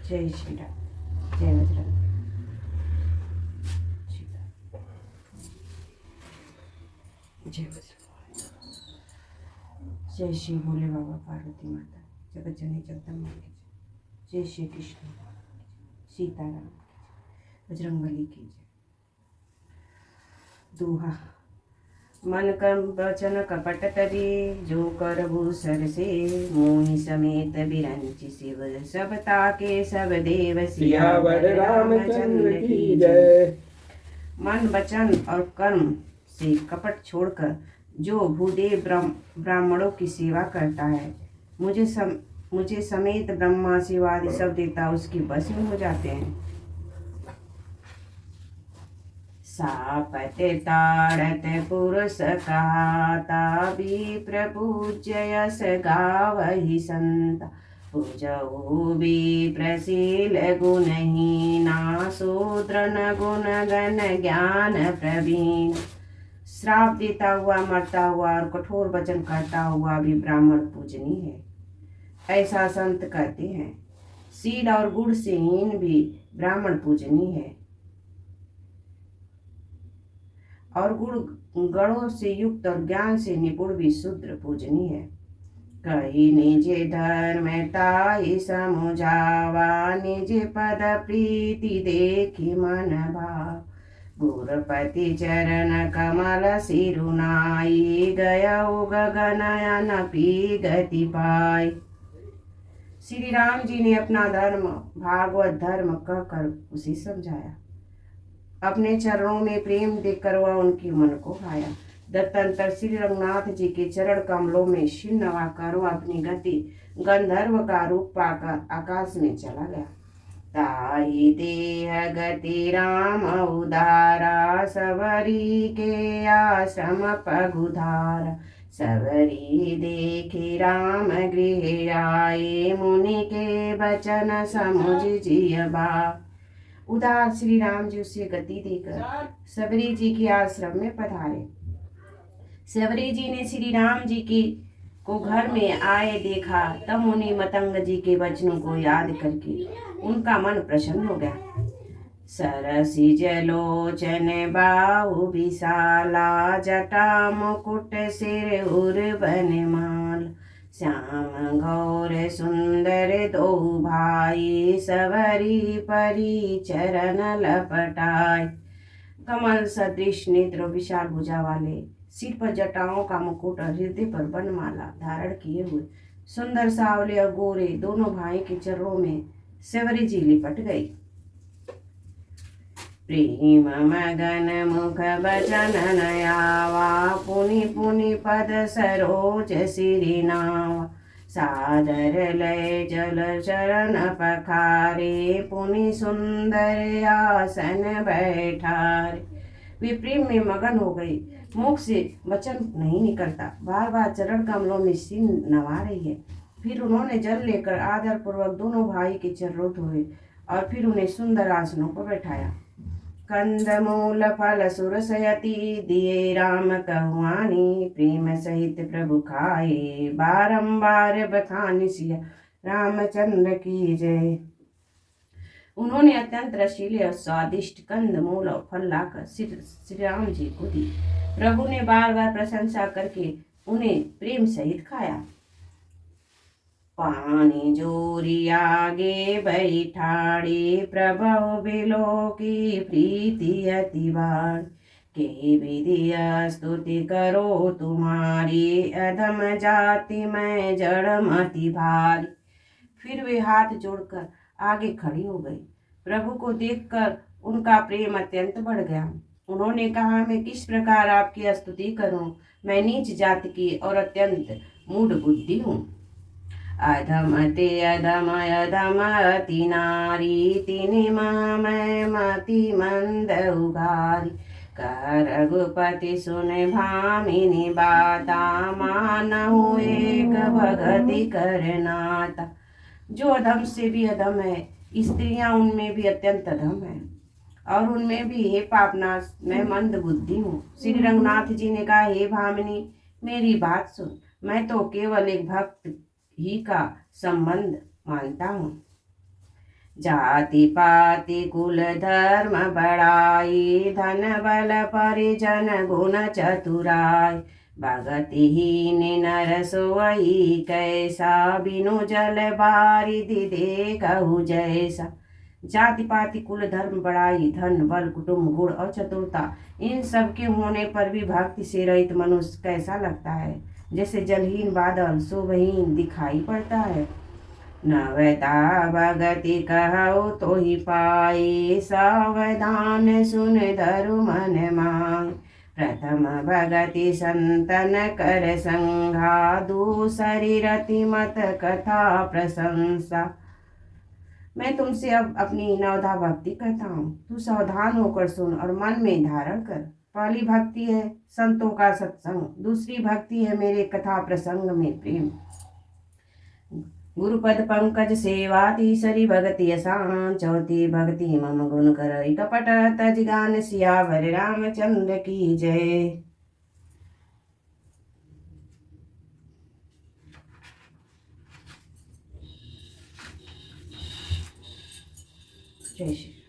जय श्री राम। जय बजरंग। जय बजरंग। जय श्री भोले बाबा, पार्वती माता, जगत जननी जगदम्बा की जय। जय श्री कृष्ण, सीताराम, बजरंगबली की जय। दोहा। मन कर्म वचन कपट तरी, जो करबू सर से, मोहि समेत बिरंचि शिव, सब ताके सब देव, सियावर रामचंद्र की जय। मन वचन और कर्म से कपट छोड़कर जो भूदेव ब्राह्मणों की सेवा करता है, मुझे समेत ब्रह्मा शिव आदि सब देवता उसकी बस में हो जाते हैं। सापत ताड़त पुरुष कहाता, विप्र पूज्य यस गावहि संता, पूजऊ विप्रशील गुणहीना, शूद्र न गुण गण ज्ञान प्रवीण। श्राप देता हुआ, मरता हुआ और कठोर वचन करता हुआ भी ब्राह्मण पूजनीय है, ऐसा संत कहते हैं। शील और गुण से हीन भी ब्राह्मण पूजनीय है, और गणों से युक्त और ज्ञान से निपुण भी शूद्र पूजनीय है। कही निज धर्म ताहि समुझावा, निज पद प्रीति देखि मन भाव, गुरुपति चरण कमल सिरुनाई, गयउ गगन पी गति पाई। श्री राम जी ने अपना धर्म भागवत धर्म कहकर उसे समझाया, अपने चरणों में प्रेम देकर वह उनके मन को भाया। दत्तांतर श्री रघुनाथ जी के चरण कमलों में शिर नवाकर वह अपनी गति गंधर्व का रूप पाकर आकाश में चला गया। ताहि देह गति राम उदारा, सबरी के आश्रम पगुधारा, सबरी देखी राम गृह आए, मुनि के बचन समुझ जिय बा। उदार श्री राम जी उसे गति देकर सबरी जी के आश्रम में पधारे। सबरी जी ने श्री राम जी को घर में आए देखा, तब मुनि मतंग जी के वचनों को याद करके उनका मन प्रसन्न हो गया। सरसी जलोचन बाहु विशाला, जटा मुकुट सिर उर बनमाल, श्याम गौर सुंदर दो भाई, सबरी परी चरण लपटाए। कमल सदृश नेत्र, विशाल भुजा वाले, सिर पर जटाओं का मुकुट और हृदय पर बनमाला धारण किए हुए सुंदर सावले और गोरे दोनों भाई के चरणों में सबरी जी लिपट गई। प्रेम मगन मुख बचन नयावा, पुनि पुनि पद सरोज सिरि नावा, सादर लय जल चरण पखारे, पुनि सुंदर आसन बैठारे। वे प्रेम में मगन हो गई, मुख से वचन नहीं निकलता, बार बार चरण कमलों में सिर नवा रही है। फिर उन्होंने जल लेकर आदर पूर्वक दोनों भाई के चरण धोए और फिर उन्हें सुंदर आसनों पर बैठाया। कंद मूल फल सुरसयति, दिए राम कहुआनी, प्रेम सहित प्रभु खाए, बारंबार बखानि सिया रामचंद्र की जय। उन्होंने अत्यंत रसीले और स्वादिष्ट कंद मूल और फल लाकर श्री राम जी को दी। प्रभु ने बार बार प्रशंसा करके उन्हें प्रेम सहित खाया। पानी जोरी आगे बैठाड़ी, प्रभु बिलो की प्रीति अति बार, के विधि स्तुति करो तुम्हारी, अधम जाति में जड़ मति भारी। फिर वे हाथ जोड़कर आगे खड़ी हो गई। प्रभु को देखकर उनका प्रेम अत्यंत बढ़ गया। उन्होंने कहा, मैं किस प्रकार आपकी स्तुति करूं? मैं नीच जाति की और अत्यंत मूढ़ बुद्धि हूँ। अधम ते अधम अधम अति नारी, तिनि मैं मति मंद उगारी, कर रघुपति सुन भामिनी बाता, मानहु एक भगति करनाता। जो अधम से भी अधम है, स्त्रियां उनमें भी अत्यंत अधम है, और उनमें भी हे पापनाश मैं मंद बुद्धि हूँ। श्री रघुनाथ जी ने कहा, हे भामिनी मेरी बात सुन, मैं तो केवल एक भक्त ही का संबंध मानता हूँ। जाति पाति कुल धर्म बड़ाई, धन बल परिजन गुण चतुराई, भगतिहीन नर सोई कैसा, बिनु जल बारिधि देखहु जैसा। जाति पाति कुल धर्म बड़ाई, धन बल कुटुंब गुण और चतुरता, इन सब के होने पर भी भक्ति से रहित मनुष्य कैसा लगता है? जैसे जलहीन बादल शोभहीन दिखाई पड़ता है। नवता भगति कहु तो ही पाई, सावधान सुन धरु मन माय। प्रथम भगति संतन कर संघा, दूसरी रति मत कथा प्रशंसा। मैं तुमसे अब अपनी नवधा भक्ति कहता हूँ, तू सावधान होकर सुन और मन में धारण कर। पहली भक्ति है संतों का सत्संग, दूसरी भक्ति है मेरे कथा प्रसंग में प्रेम। गुरुपद पंकज सेवा, तीसरी भक्ति असान, चौथी भक्ति मम गुण कर कपट तज गान, सियावर रामचंद्र की जय। जय श्री